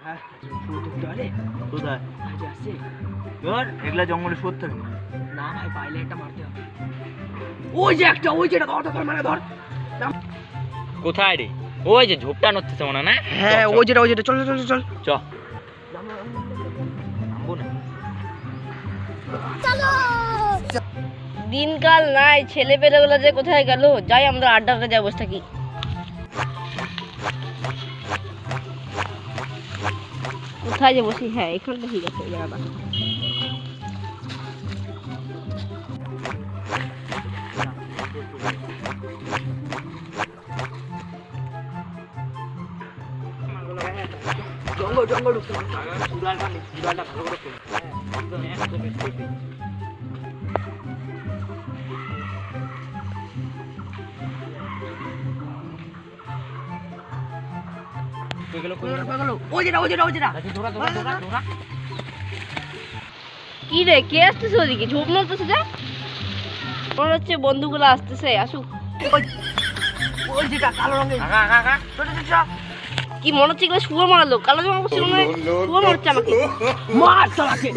হ্যাঁ শুয়ে দেখতে পারে কোথায় আজ আসছে ধর এগুলা জঙ্গলে শুয়োর থাকে না ভাই পাইলে একটা মারতে হবে ওই যে একটা ওই যেটা ধর ধর মানে ধর কোথায় রে ওই যে ঝোপটা নড়তেছে মনে না হ্যাঁ ওই যেটা চল চল চল চ নামবো না দিনকাল নাই ছেলে পেলেগুলো যে কোথায় গেল যাই আমরা আড্ডাটা যাই বসে থাকি কোথায় যে বসি হ্যাঁ এখানটা ঠিক আছে এই জায়গাটা জঙ্গল জঙ্গল ঢুকতে চুড়ালটা ভালো করে খোল একদম ওই যেটা কি রে কে আসতেছে ওদিকে ঝোপ নড়তেছে যে মনে হচ্ছে বন্ধুগুলো আসতেছে আসুক ওই যেটা কালো রঙের কি মনে হচ্ছে এগুলো শুয়োর মারলো কালো জামা পরছিল না শুয়োর মারছে আমাকে মার চালাকে